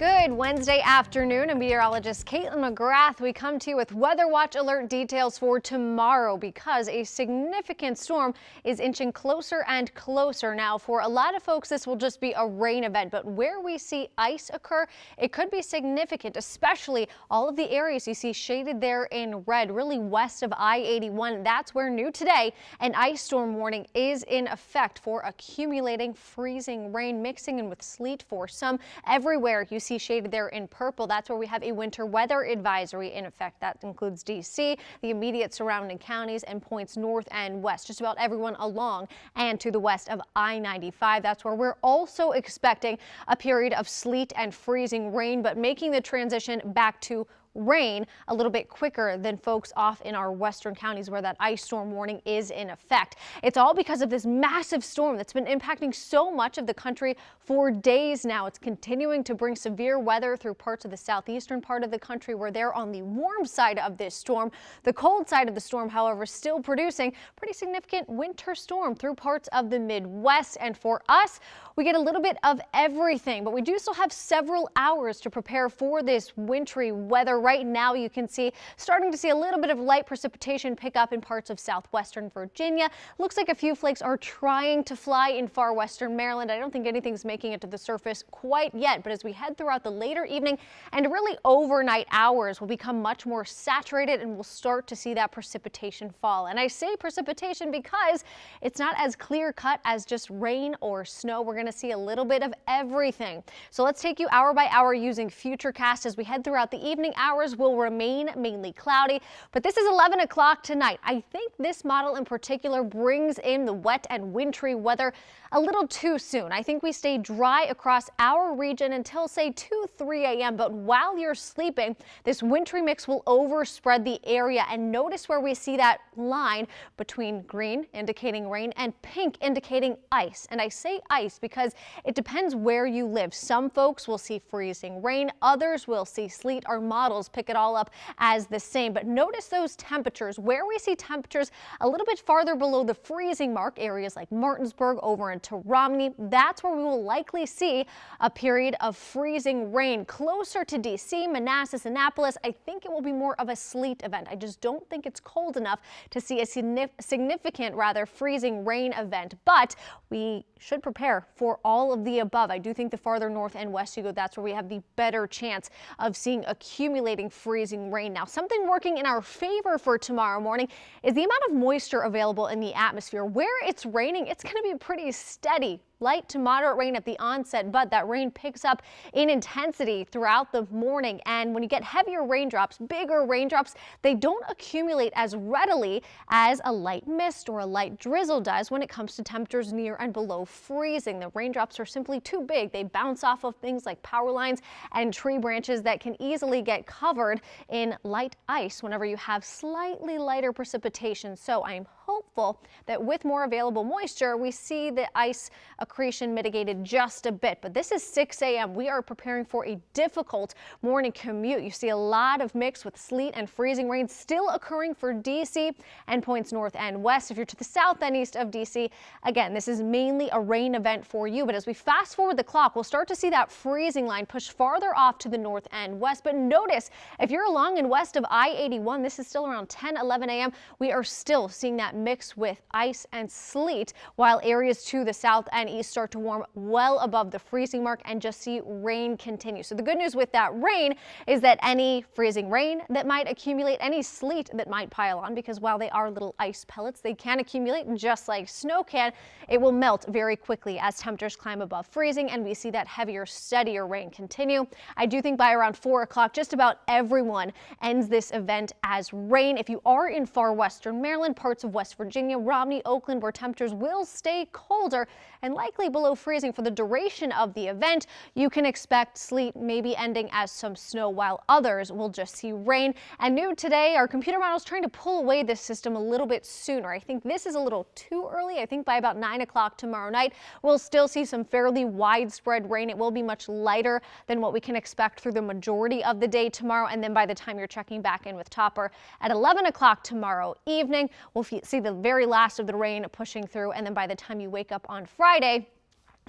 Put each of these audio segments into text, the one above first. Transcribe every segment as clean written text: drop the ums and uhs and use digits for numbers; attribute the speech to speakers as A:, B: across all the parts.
A: Good Wednesday afternoon. I'm meteorologist Caitlin McGrath. We come to you with weather watch alert details for tomorrow because a significant storm is inching closer and closer. Now, for a lot of folks, this will just be a rain event, but where we see ice occur, it could be significant, especially all of the areas you see shaded there in red, really west of I-81. That's where new today an ice storm warning is in effect for accumulating freezing rain mixing in with sleet for some everywhere. You see shaded there in purple. That's where we have a winter weather advisory in effect. That includes D.C., the immediate surrounding counties, and points north and west, just about everyone along and to the west of I-95. That's where we're also expecting a period of sleet and freezing rain, but making the transition back to rain a little bit quicker than folks off in our western counties where that ice storm warning is in effect. It's all because of this massive storm that's been impacting so much of the country for days now. It's continuing to bring severe weather through parts of the southeastern part of the country where they're on the warm side of this storm. The cold side of the storm, however, still producing pretty significant winter storm through parts of the Midwest. And for us, we get a little bit of everything, but we do still have several hours to prepare for this wintry weather. Right now, you can see starting to see a little bit of light precipitation pick up in parts of southwestern Virginia. Looks like a few flakes are trying to fly in far western Maryland. I don't think anything's making it to the surface quite yet, but as we head throughout the later evening and really overnight hours, will become much more saturated and we'll start to see that precipitation fall. And I say precipitation because it's not as clear cut as just rain or snow. We're going to see a little bit of everything. So let's take you hour by hour using Futurecast as we head throughout the evening hours. Will remain mainly cloudy, but this is 11 o'clock tonight. I think this model in particular brings in the wet and wintry weather a little too soon. I think we stay dry across our region until say 2-3 a.m. But while you're sleeping, this wintry mix will overspread the area, and notice where we see that line between green indicating rain and pink indicating ice. And I say ice because it depends where you live. Some folks will see freezing rain, others will see sleet. Our models pick it all up as the same, but notice those temperatures where we see temperatures a little bit farther below the freezing mark, areas like Martinsburg over into Romney. That's where we will likely see a period of freezing rain. Closer to D.C., Manassas, Annapolis, I think it will be more of a sleet event. I just don't think it's cold enough to see a significant freezing rain event, but we should prepare for all of the above. I do think the farther north and west you go, that's where we have the better chance of seeing accumulating freezing rain. Now, something working in our favor for tomorrow morning is the amount of moisture available in the atmosphere. Where it's raining, it's going to be pretty steady. Light to moderate rain at the onset, but that rain picks up in intensity throughout the morning. And when you get heavier raindrops, bigger raindrops, they don't accumulate as readily as a light mist or a light drizzle does when it comes to temperatures near and below freezing. The raindrops are simply too big. They bounce off of things like power lines and tree branches that can easily get covered in light ice whenever you have slightly lighter precipitation. So I'm hopeful that with more available moisture, we see the ice accretion mitigated just a bit. But this is 6 a.m. We are preparing for a difficult morning commute. You see a lot of mix with sleet and freezing rain still occurring for D.C. and points north and west. If you're to the south and east of D.C., again, this is mainly a rain event for you. But as we fast forward the clock, we'll start to see that freezing line push farther off to the north and west. But notice, if you're along and west of I-81, this is still around 10-11 a.m. We are still seeing that mix with ice and sleet, while areas to the south and east start to warm well above the freezing mark and just see rain continue. So the good news with that rain is that any freezing rain that might accumulate, any sleet that might pile on, because while they are little ice pellets, they can accumulate just like snow can. It will melt very quickly as temperatures climb above freezing and we see that heavier, steadier rain continue. I do think by around 4 o'clock, just about everyone ends this event as rain. If you are in far western Maryland, parts of West Virginia, Romney, Oakland, where temperatures will stay colder and likely below freezing for the duration of the event, you can expect sleet maybe ending as some snow, while others will just see rain. And new today, our computer model is trying to pull away this system a little bit sooner. I think this is a little too early. I think by about 9 o'clock tomorrow night, we'll still see some fairly widespread rain. It will be much lighter than what we can expect through the majority of the day tomorrow. And then by the time you're checking back in with Topper at 11 o'clock tomorrow evening, we'll see the very last of the rain pushing through. And then by the time you wake up on Friday,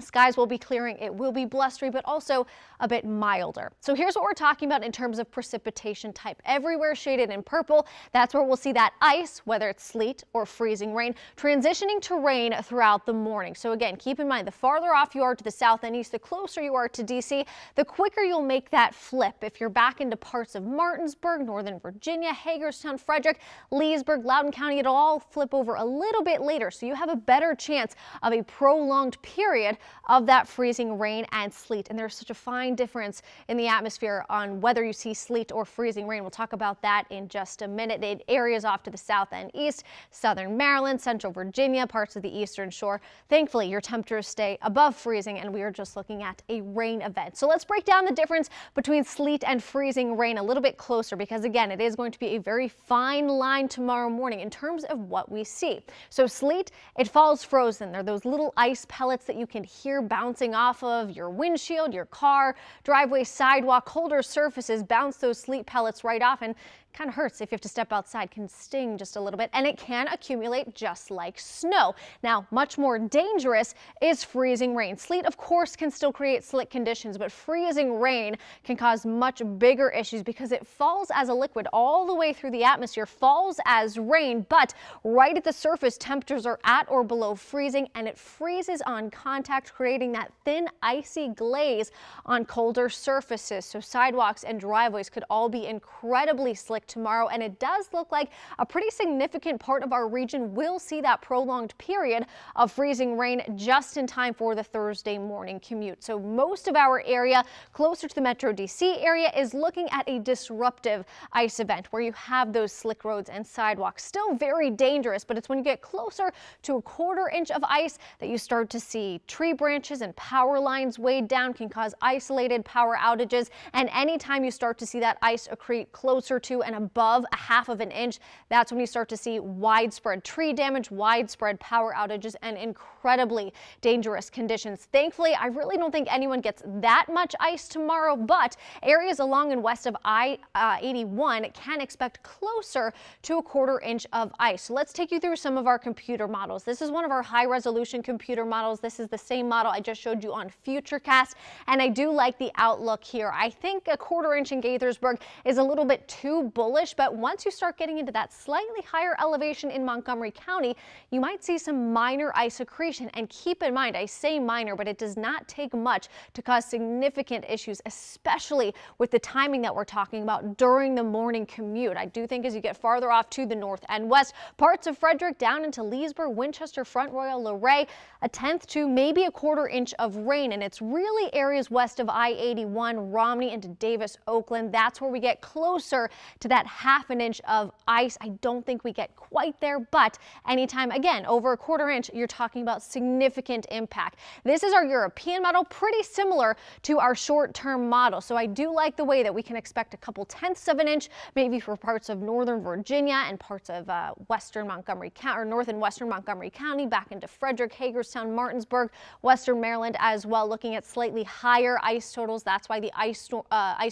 A: Skies will be clearing, it will be blustery, but also a bit milder. So here's what we're talking about in terms of precipitation type. Everywhere shaded in purple, that's where we'll see that ice, whether it's sleet or freezing rain, transitioning to rain throughout the morning. So again, keep in mind, the farther off you are to the south and east, the closer you are to DC, the quicker you'll make that flip. If you're back into parts of Martinsburg, Northern Virginia, Hagerstown, Frederick, Leesburg, Loudoun County, it'll all flip over a little bit later. So you have a better chance of a prolonged period of that freezing rain and sleet. And there's such a fine difference in the atmosphere on whether you see sleet or freezing rain. We'll talk about that in just a minute. In areas off to the south and east, southern Maryland, central Virginia, parts of the eastern shore. Thankfully, your temperatures stay above freezing, and we are just looking at a rain event. So let's break down the difference between sleet and freezing rain a little bit closer, because again, it is going to be a very fine line tomorrow morning in terms of what we see. So sleet, it falls frozen. They're those little ice pellets that you can hear bouncing off of your windshield, your car, driveway, sidewalk. Colder surfaces bounce those sleet pellets right off, and kind of hurts if you have to step outside, can sting just a little bit, and it can accumulate just like snow. Now, much more dangerous is freezing rain. Sleet, of course, can still create slick conditions, but freezing rain can cause much bigger issues because it falls as a liquid all the way through the atmosphere, falls as rain, but right at the surface, temperatures are at or below freezing, and it freezes on contact, creating that thin, icy glaze on colder surfaces. So sidewalks and driveways could all be incredibly slick tomorrow, and it does look like a pretty significant part of our region will see that prolonged period of freezing rain just in time for the Thursday morning commute. So most of our area closer to the Metro DC area is looking at a disruptive ice event where you have those slick roads and sidewalks. Still very dangerous, but it's when you get closer to a 1/4 inch of ice that you start to see tree branches and power lines weighed down, can cause isolated power outages, and anytime you start to see that ice accrete closer to and above a 1/2 inch, that's when you start to see widespread tree damage, widespread power outages, and incredibly dangerous conditions. Thankfully, I really don't think anyone gets that much ice tomorrow, but areas along and west of I-81 can expect closer to a 1/4 inch of ice. So let's take you through some of our computer models. This is one of our high resolution computer models. This is the same model I just showed you on Futurecast, and I do like the outlook here. I think a 1/4 inch in Gaithersburg is a little bit too bullish, but once you start getting into that slightly higher elevation in Montgomery County, you might see some minor ice accretion. And keep in mind, I say minor, but it does not take much to cause significant issues, especially with the timing that we're talking about during the morning commute. I do think as you get farther off to the north and west, parts of Frederick down into Leesburg, Winchester, Front Royal, Luray, a 1/10 to maybe a 1/4 inch of rain. And it's really areas west of I-81, Romney into Davis, Oakland. That's where we get closer to that 1/2 inch of ice. I don't think we get quite there, but anytime, again, over a 1/4 inch, you're talking about significant impact. This is our European model, pretty similar to our short-term model. So I do like the way that we can expect a couple 1/10ths of an inch, maybe for parts of northern Virginia and parts of western Montgomery County, or north and western Montgomery County, back into Frederick, Hagerstown, Martinsburg, western Maryland as well, looking at slightly higher ice totals. That's why the ice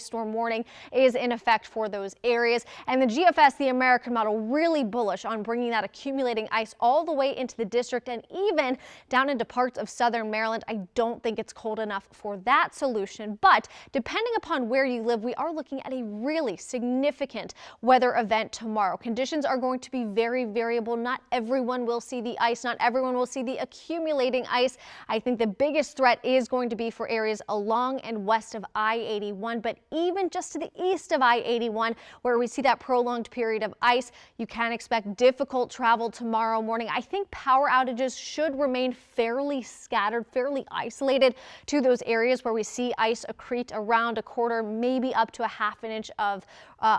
A: storm warning is in effect for those areas. And the GFS, the American model, really bullish on bringing that accumulating ice all the way into the district and even down into parts of southern Maryland. I don't think it's cold enough for that solution, but depending upon where you live, we are looking at a really significant weather event tomorrow. Conditions are going to be very variable. Not everyone will see the ice. Not everyone will see the accumulating ice. I think the biggest threat is going to be for areas along and west of I-81, but even just to the east of I-81, where we see that prolonged period of ice, you can expect difficult travel tomorrow morning. I think power outages should remain fairly scattered, fairly isolated to those areas where we see ice accrete around a 1/4, maybe up to a 1/2 inch of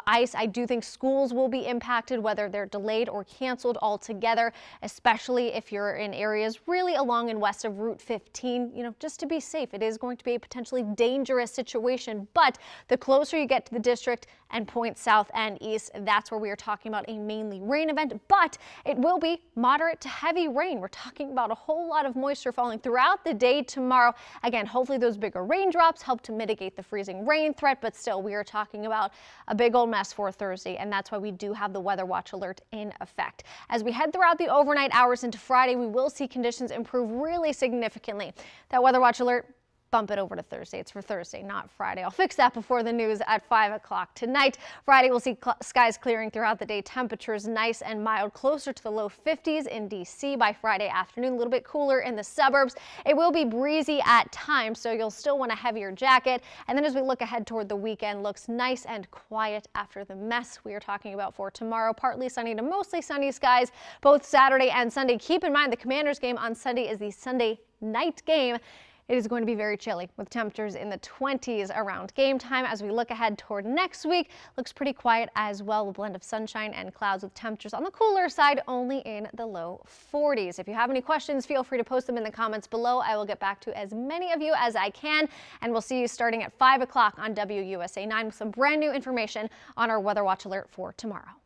A: ice. I do think schools will be impacted, whether they're delayed or canceled altogether, especially if you're in areas really along and west of Route 15. You know, just to be safe, it is going to be a potentially dangerous situation, but the closer you get to the district and points south, south and east. That's where we are talking about a mainly rain event, but it will be moderate to heavy rain. We're talking about a whole lot of moisture falling throughout the day tomorrow. Again, hopefully those bigger raindrops help to mitigate the freezing rain threat, but still we are talking about a big old mess for Thursday, and that's why we do have the weather watch alert in effect. As we head throughout the overnight hours into Friday, we will see conditions improve really significantly. That weather watch alert, bump it over to Thursday. It's for Thursday, not Friday. I'll fix that before the news at 5 o'clock tonight. Friday, we'll see skies clearing throughout the day. Temperatures nice and mild, closer to the low 50s in D.C. by Friday afternoon. A little bit cooler in the suburbs. It will be breezy at times, so you'll still want a heavier jacket. And then as we look ahead toward the weekend, looks nice and quiet after the mess we are talking about for tomorrow. Partly sunny to mostly sunny skies both Saturday and Sunday. Keep in mind the Commanders game on Sunday is the Sunday night game. It is going to be very chilly with temperatures in the 20s around game time. As we look ahead toward next week, looks pretty quiet as well. A blend of sunshine and clouds with temperatures on the cooler side only in the low 40s. If you have any questions, feel free to post them in the comments below. I will get back to as many of you as I can, and we'll see you starting at 5 o'clock on WUSA 9 with some brand new information on our weather watch alert for tomorrow.